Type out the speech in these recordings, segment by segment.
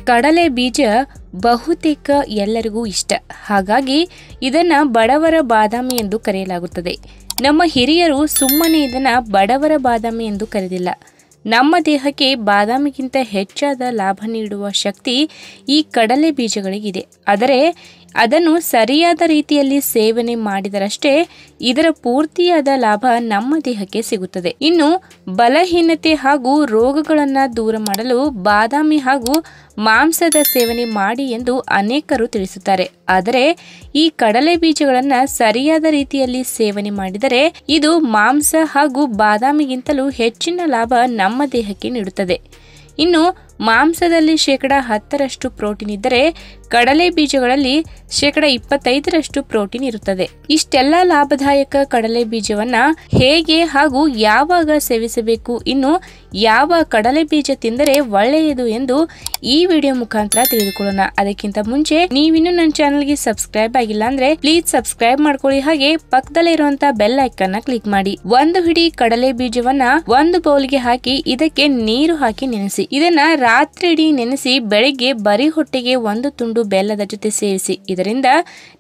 ಕಡಲೆ ಬೀಜ ಬಹುತೇಕ ಎಲ್ಲರಿಗೂ ಇಷ್ಟ. ಹಾಗಾಗಿ ಇದನ್ನ ಬಡವರ ಬಾದಾಮಿ ಎಂದು ಕರೆಯಲಾಗುತ್ತದೆ. ನಮ್ಮ ಹಿರಿಯರು ಸುಮ್ಮನೆ ಇದನ್ನ ಬಡವರ ಬಾದಾಮಿ ಎಂದು ಕರೆದಿಲ್ಲ. ನಮ್ಮ ದೇಹಕ್ಕೆ ಬಾದಾಮಿಗಿಂತ ಹೆಚ್ಚಾದ ಲಾಭ ನೀಡುವ ಶಕ್ತಿ ಈ ಕಡಲೆ ಬೀಜಗಳಿಗಿದೆ. ಆದರೆ ಅದನ್ನು ಸರಿಯಾದ ರೀತಿಯಲ್ಲಿ ಸೇವನೆ ಮಾಡಿದರಷ್ಟೇ ಇದರ ಪೂರ್ತಿಯಾದ ಲಾಭ ನಮ್ಮ ದೇಹಕ್ಕೆ ಸಿಗುತ್ತದೆ. ಇನ್ನು ಬಲಹೀನತೆ ಹಾಗೂ ರೋಗಗಳನ್ನು ದೂರ ಮಾಡಲು ಬಾದಾಮಿ ಹಾಗೂ ಮಾಂಸದ ಸೇವನೆ ಮಾಡಿ ಎಂದು ಅನೇಕರು ತಿಳಿಸುತ್ತಾರೆ. ಆದರೆ ಈ ಕಡಲೆ ಬೀಜಗಳನ್ನು ಸರಿಯಾದ ರೀತಿಯಲ್ಲಿ ಸೇವನೆ ಮಾಡಿದರೆ ಇದು ಮಾಂಸ ಹಾಗೂ ಬಾದಾಮಿಗಿಂತಲೂ ಹೆಚ್ಚಿನ ಲಾಭ ನಮ್ಮ ದೇಹಕ್ಕೆ ನೀಡುತ್ತದೆ. ಇನ್ನು ಮಾಂಸದಲ್ಲಿ 10% ಪ್ರೋಟೀನ್ ಇದ್ದರೆ ಕಡಲೆ ಬೀಜಗಳಲ್ಲಿ 25% ಪ್ರೋಟೀನ್ ಇರುತ್ತದೆ. ಇಷ್ಟೆಲ್ಲ ಲಾಭದಾಯಕ ಕಡಲೆ ಬೀಜವನ್ನ ಹೇಗೆ ಹಾಗೂ ಯಾವಾಗ ಸೇವಿಸಬೇಕು, ಇನ್ನು ಯಾವ ಕಡಲೆ ಬೀಜ ತಿಂದರೆ ಒಳ್ಳೆಯದು ಎಂದು ಈ ವಿಡಿಯೋ ಮುಖಾಂತರ ತಿಳಿದುಕೊಳ್ಳೋಣ. ಅದಕ್ಕಿಂತ ಮುಂಚೆ ನೀವಿನ್ನು ನನ್ನ ಚಾನಲ್ಗೆ ಸಬ್ಸ್ಕ್ರೈಬ್ ಆಗಿಲ್ಲ ಅಂದ್ರೆ ಪ್ಲೀಸ್ ಸಬ್ಸ್ಕ್ರೈಬ್ ಮಾಡ್ಕೊಳ್ಳಿ. ಹಾಗೆ ಪಕ್ಕದಲ್ಲೇ ಇರುವಂತಹ ಬೆಲ್ ಐಕಾನ್ ಕ್ಲಿಕ್ ಮಾಡಿ. ಒಂದು ಹಿಡಿ ಕಡಲೆ ಬೀಜವನ್ನ ಒಂದು ಬೌಲ್ಗೆ ಹಾಕಿ ಇದಕ್ಕೆ ನೀರು ಹಾಕಿ ನೆನೆಸಿ. ಇದನ್ನ ರಾತ್ರಿ ಇಡೀ ನೆನೆಸಿ ಬೆಳಿಗ್ಗೆ ಬರೀ ಹೊಟ್ಟೆಗೆ ಒಂದು ತುಂಡು ಬೆಲ್ಲದ ಜೊತೆ ಸೇವಿಸಿ. ಇದರಿಂದ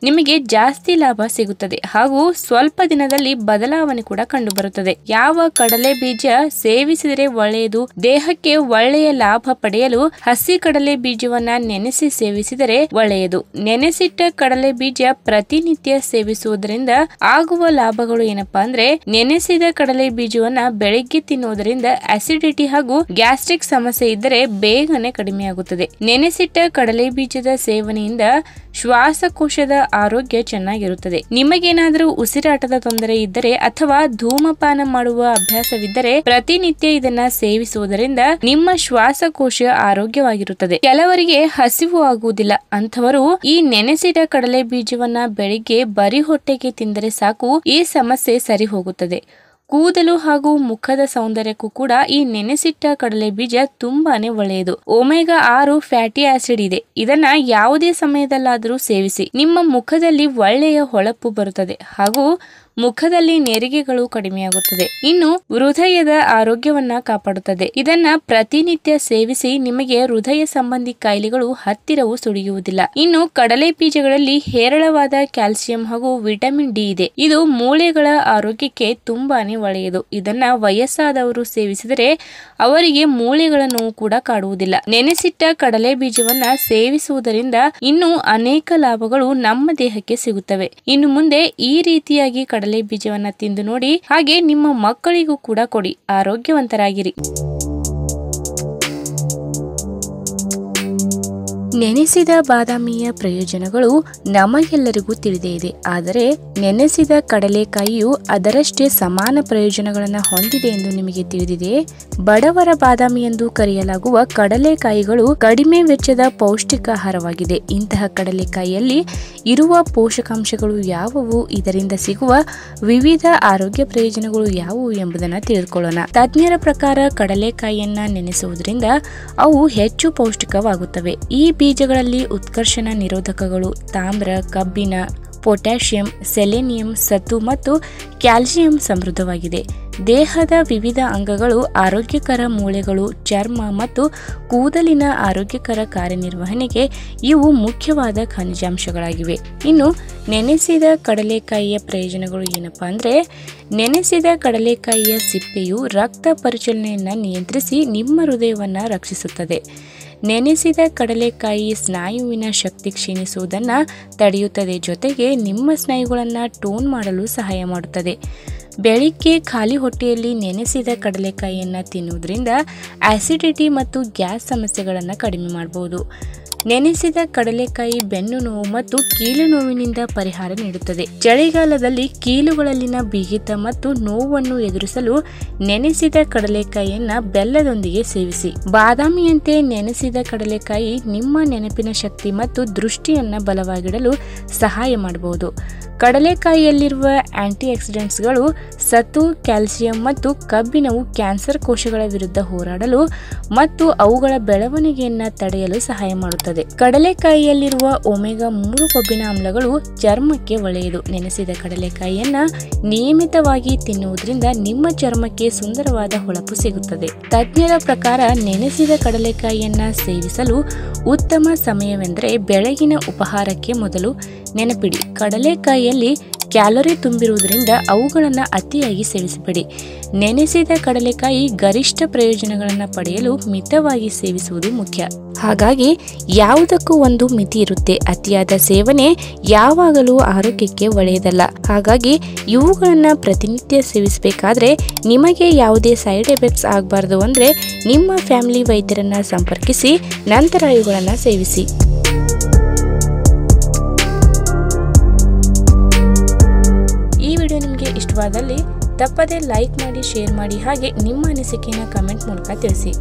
ನಿಮಗೆ ಜಾಸ್ತಿ ಲಾಭ ಸಿಗುತ್ತದೆ ಹಾಗೂ ಸ್ವಲ್ಪ ದಿನದಲ್ಲಿ ಬದಲಾವಣೆ ಕೂಡ ಕಂಡು ಬರುತ್ತದೆ. ಯಾವ ಕಡಲೆ ಬೀಜ ಸೇವಿಸಿದರೆ ಒಳ್ಳೆಯದು? ದೇಹಕ್ಕೆ ಒಳ್ಳೆಯ ಲಾಭ ಪಡೆಯಲು ಹಸಿ ಕಡಲೆ ಬೀಜವನ್ನ ನೆನೆಸಿ ಸೇವಿಸಿದರೆ ಒಳ್ಳೆಯದು. ನೆನೆಸಿಟ್ಟ ಕಡಲೆ ಬೀಜ ಪ್ರತಿನಿತ್ಯ ಸೇವಿಸುವುದರಿಂದ ಆಗುವ ಲಾಭಗಳು ಏನಪ್ಪಾ ಅಂದ್ರೆ, ನೆನೆಸಿದ ಕಡಲೆ ಬೀಜವನ್ನ ಬೆಳಿಗ್ಗೆ ತಿನ್ನುವುದರಿಂದ ಅಸಿಡಿಟಿ ಹಾಗೂ ಗ್ಯಾಸ್ಟ್ರಿಕ್ ಸಮಸ್ಯೆ ಇದ್ದರೆ ಬೇಗನೆ ಕಡಿಮೆಯಾಗುತ್ತದೆ. ನೆನೆಸಿಟ್ಟ ಕಡಲೆ ಬೀಜದ ಸೇವನೆಯಿಂದ ಶ್ವಾಸಕೋಶದ ಆರೋಗ್ಯ ಚೆನ್ನಾಗಿರುತ್ತದೆ. ನಿಮಗೇನಾದರೂ ಉಸಿರಾಟದ ತೊಂದರೆ ಇದ್ದರೆ ಅಥವಾ ಧೂಮಪಾನ ಮಾಡುವ ಅಭ್ಯಾಸವಿದ್ದರೆ ಪ್ರತಿನಿತ್ಯ ಇದನ್ನ ಸೇವಿಸುವುದರಿಂದ ನಿಮ್ಮ ಶ್ವಾಸಕೋಶ ಆರೋಗ್ಯವಾಗಿರುತ್ತದೆ. ಕೆಲವರಿಗೆ ಹಸಿವು ಆಗುವುದಿಲ್ಲ, ಅಂಥವರು ಈ ನೆನೆಸಿದ ಕಡಲೆ ಬೀಜವನ್ನ ಬೆಳಿಗ್ಗೆ ಬರಿ ಹೊಟ್ಟೆಗೆ ತಿಂದರೆ ಸಾಕು, ಈ ಸಮಸ್ಯೆ ಸರಿ ಹೋಗುತ್ತದೆ. ಕೂದಲು ಹಾಗೂ ಮುಖದ ಸೌಂದರ್ಯಕ್ಕೂ ಕೂಡ ಈ ನೆನೆಸಿಟ್ಟ ಕಡಲೆ ಬೀಜ ತುಂಬಾನೇ ಒಳ್ಳೆಯದು. ಒಮೆಗಾ 6 ಫ್ಯಾಟಿ ಆಸಿಡ್ ಇದೆ. ಇದನ್ನ ಯಾವುದೇ ಸಮಯದಲ್ಲಾದರೂ ಸೇವಿಸಿ. ನಿಮ್ಮ ಮುಖದಲ್ಲಿ ಒಳ್ಳೆಯ ಹೊಳಪು ಬರುತ್ತದೆ ಹಾಗೂ ಮುಖದಲ್ಲಿ ನೆರಿಗೆಗಳು ಕಡಿಮೆಯಾಗುತ್ತದೆ. ಇನ್ನು ಹೃದಯದ ಆರೋಗ್ಯವನ್ನ ಕಾಪಾಡುತ್ತದೆ. ಇದನ್ನ ಪ್ರತಿನಿತ್ಯ ಸೇವಿಸಿ ನಿಮಗೆ ಹೃದಯ ಸಂಬಂಧಿ ಕಾಯಿಲೆಗಳು ಹತ್ತಿರವೂ ಸುಳಿಯುವುದಿಲ್ಲ. ಇನ್ನು ಕಡಲೆ ಬೀಜಗಳಲ್ಲಿ ಹೇರಳವಾದ ಕ್ಯಾಲ್ಸಿಯಂ ಹಾಗೂ ವಿಟಮಿನ್ ಡಿ ಇದೆ. ಇದು ಮೂಳೆಗಳ ಆರೋಗ್ಯಕ್ಕೆ ತುಂಬಾನೇ ಒಳ್ಳೆಯದು. ಇದನ್ನ ವಯಸ್ಸಾದವರು ಸೇವಿಸಿದರೆ ಅವರಿಗೆ ಮೂಳೆಗಳ ನೋವು ಕೂಡ ಕಾಡುವುದಿಲ್ಲ. ನೆನೆಸಿಟ್ಟ ಕಡಲೆ ಬೀಜವನ್ನ ಸೇವಿಸುವುದರಿಂದ ಇನ್ನೂ ಅನೇಕ ಲಾಭಗಳು ನಮ್ಮ ದೇಹಕ್ಕೆ ಸಿಗುತ್ತವೆ. ಇನ್ನು ಮುಂದೆ ಈ ರೀತಿಯಾಗಿ ಕಡಲೆ ಬೀಜವನ್ನ ತಿಂದು ನೋಡಿ, ಹಾಗೆ ನಿಮ್ಮ ಮಕ್ಕಳಿಗೂ ಕೂಡ ಕೊಡಿ. ಆರೋಗ್ಯವಂತರಾಗಿರಿ. ನೆನೆಸಿದ ಬಾದಾಮಿಯ ಪ್ರಯೋಜನಗಳು ನಮಗೆಲ್ಲರಿಗೂ ತಿಳಿದೇ ಇದೆ. ಆದರೆ ನೆನೆಸಿದ ಕಡಲೆಕಾಯಿಯು ಅದರಷ್ಟೇ ಸಮಾನ ಪ್ರಯೋಜನಗಳನ್ನು ಹೊಂದಿದೆ ಎಂದು ನಿಮಗೆ ತಿಳಿದಿದೆ. ಬಡವರ ಬಾದಾಮಿ ಎಂದು ಕರೆಯಲಾಗುವ ಕಡಲೆಕಾಯಿಗಳು ಕಡಿಮೆ ವೆಚ್ಚದ ಪೌಷ್ಟಿಕ ಆಹಾರವಾಗಿದೆ. ಇಂತಹ ಕಡಲೆಕಾಯಿಯಲ್ಲಿ ಇರುವ ಪೋಷಕಾಂಶಗಳು ಯಾವುವು, ಇದರಿಂದ ಸಿಗುವ ವಿವಿಧ ಆರೋಗ್ಯ ಪ್ರಯೋಜನಗಳು ಯಾವುವು ಎಂಬುದನ್ನು ತಿಳಿದುಕೊಳ್ಳೋಣ. ತಜ್ಞರ ಪ್ರಕಾರ ಕಡಲೆಕಾಯಿಯನ್ನ ನೆನೆಸುವುದರಿಂದ ಅವು ಹೆಚ್ಚು ಪೌಷ್ಟಿಕವಾಗುತ್ತವೆ. ಈ ಬೀಜಗಳಲ್ಲಿ ಉತ್ಕರ್ಷಣ ನಿರೋಧಕಗಳು, ತಾಮ್ರ, ಕಬ್ಬಿಣ, ಪೊಟ್ಯಾಷಿಯಂ, ಸೆಲೆನಿಯಂ, ಸತು ಮತ್ತು ಕ್ಯಾಲ್ಸಿಯಂ ಸಮೃದ್ಧವಾಗಿದೆ. ದೇಹದ ವಿವಿಧ ಅಂಗಗಳು, ಆರೋಗ್ಯಕರ ಮೂಳೆಗಳು, ಚರ್ಮ ಮತ್ತು ಕೂದಲಿನ ಆರೋಗ್ಯಕರ ಕಾರ್ಯನಿರ್ವಹಣೆಗೆ ಇವು ಮುಖ್ಯವಾದ ಖನಿಜಾಂಶಗಳಾಗಿವೆ. ಇನ್ನು ನೆನೆಸಿದ ಕಡಲೆಕಾಯಿಯ ಪ್ರಯೋಜನಗಳು ಏನಪ್ಪಾ ಅಂದರೆ, ನೆನೆಸಿದ ಕಡಲೆಕಾಯಿಯ ಸಿಪ್ಪೆಯು ರಕ್ತ ಪರಿಚಲನೆಯನ್ನು ನಿಯಂತ್ರಿಸಿ ನಿಮ್ಮ ಹೃದಯವನ್ನು ರಕ್ಷಿಸುತ್ತದೆ. ನೆನೆಸಿದ ಕಡಲೆಕಾಯಿ ಸ್ನಾಯುವಿನ ಶಕ್ತಿ ಕ್ಷೀಣಿಸುವುದನ್ನು ತಡೆಯುತ್ತದೆ, ಜೊತೆಗೆ ನಿಮ್ಮ ಸ್ನಾಯುಗಳನ್ನು ಟೋನ್ ಮಾಡಲು ಸಹಾಯ ಮಾಡುತ್ತದೆ. ಬೆಳಿಗ್ಗೆ ಖಾಲಿ ಹೊಟ್ಟೆಯಲ್ಲಿ ನೆನೆಸಿದ ಕಡಲೆಕಾಯಿಯನ್ನು ತಿನ್ನುವುದರಿಂದ ಆಸಿಡಿಟಿ ಮತ್ತು ಗ್ಯಾಸ್ ಸಮಸ್ಯೆಗಳನ್ನು ಕಡಿಮೆ ಮಾಡಬಹುದು. ನೆನೆಸಿದ ಕಡಲೆಕಾಯಿ ಬೆನ್ನು ನೋವು ಮತ್ತು ಕೀಲು ನೋವಿನಿಂದ ಪರಿಹಾರ ನೀಡುತ್ತದೆ. ಚಳಿಗಾಲದಲ್ಲಿ ಕೀಲುಗಳಲ್ಲಿನ ಬಿಗಿತ ಮತ್ತು ನೋವನ್ನು ಎದುರಿಸಲು ನೆನೆಸಿದ ಕಡಲೆಕಾಯಿಯನ್ನ ಬೆಲ್ಲದೊಂದಿಗೆ ಸೇವಿಸಿ. ಬಾದಾಮಿಯಂತೆ ನೆನೆಸಿದ ಕಡಲೆಕಾಯಿ ನಿಮ್ಮ ನೆನಪಿನ ಶಕ್ತಿ ಮತ್ತು ದೃಷ್ಟಿಯನ್ನ ಬಲವಾಗಿಡಲು ಸಹಾಯ ಮಾಡಬಹುದು. ಕಡಲೆಕಾಯಿಯಲ್ಲಿರುವ ಆಂಟಿ ಆಕ್ಸಿಡೆಂಟ್ಸ್ಗಳು ಸತು, ಕ್ಯಾಲ್ಸಿಯಂ ಮತ್ತು ಕಬ್ಬಿಣವು ಕ್ಯಾನ್ಸರ್ ಕೋಶಗಳ ವಿರುದ್ಧ ಹೋರಾಡಲು ಮತ್ತು ಅವುಗಳ ಬೆಳವಣಿಗೆಯನ್ನು ತಡೆಯಲು ಸಹಾಯ ಮಾಡುತ್ತದೆ. ಕಡಲೆಕಾಯಿಯಲ್ಲಿರುವ ಒಮೆಗಾ 3 ಕೊಬ್ಬಿನ ಆಮ್ಲಗಳು ಚರ್ಮಕ್ಕೆ ಒಳ್ಳೆಯದು. ನೆನೆಸಿದ ಕಡಲೆಕಾಯಿಯನ್ನ ನಿಯಮಿತವಾಗಿ ತಿನ್ನುವುದರಿಂದ ನಿಮ್ಮ ಚರ್ಮಕ್ಕೆ ಸುಂದರವಾದ ಹೊಳಪು ಸಿಗುತ್ತದೆ. ತಜ್ಞರ ಪ್ರಕಾರ ನೆನೆಸಿದ ಕಡಲೆಕಾಯಿಯನ್ನ ಸೇವಿಸಲು ಉತ್ತಮ ಸಮಯವೆಂದರೆ ಬೆಳಗಿನ ಉಪಹಾರಕ್ಕೆ ಮೊದಲು. ನೆನಪಿಡಿ, ಕಡಲೆಕಾಯಿಯಲ್ಲಿ ಕ್ಯಾಲೋರಿ ತುಂಬಿರುವುದರಿಂದ ಅವುಗಳನ್ನು ಅತಿಯಾಗಿ ಸೇವಿಸಬೇಡಿ. ನೆನೆಸಿದ ಕಡಲೆಕಾಯಿ ಗರಿಷ್ಠ ಪ್ರಯೋಜನಗಳನ್ನು ಪಡೆಯಲು ಮಿತವಾಗಿ ಸೇವಿಸುವುದು ಮುಖ್ಯ. ಹಾಗಾಗಿ ಯಾವುದಕ್ಕೂ ಒಂದು ಮಿತಿ ಇರುತ್ತೆ. ಅತಿಯಾದ ಸೇವನೆ ಯಾವಾಗಲೂ ಆರೋಗ್ಯಕ್ಕೆ ಒಳ್ಳೆಯದಲ್ಲ. ಹಾಗಾಗಿ ಇವುಗಳನ್ನು ಪ್ರತಿನಿತ್ಯ ಸೇವಿಸಬೇಕಾದ್ರೆ ನಿಮಗೆ ಯಾವುದೇ ಸೈಡ್ ಎಫೆಕ್ಟ್ಸ್ ಆಗಬಾರ್ದು ಅಂದರೆ ನಿಮ್ಮ ಫ್ಯಾಮಿಲಿ ವೈದ್ಯರನ್ನು ಸಂಪರ್ಕಿಸಿ ನಂತರ ಇವುಗಳನ್ನು ಸೇವಿಸಿ. ಈ ವಿಡಿಯೋ ನಿಮಗೆ ಇಷ್ಟವಾದಲ್ಲಿ ತಪ್ಪದೇ ಲೈಕ್ ಮಾಡಿ, ಶೇರ್ ಮಾಡಿ, ಹಾಗೆ ನಿಮ್ಮ ಅನಿಸಿಕೆಯನ್ನು ಕಮೆಂಟ್ ಮೂಲಕ ತಿಳಿಸಿ.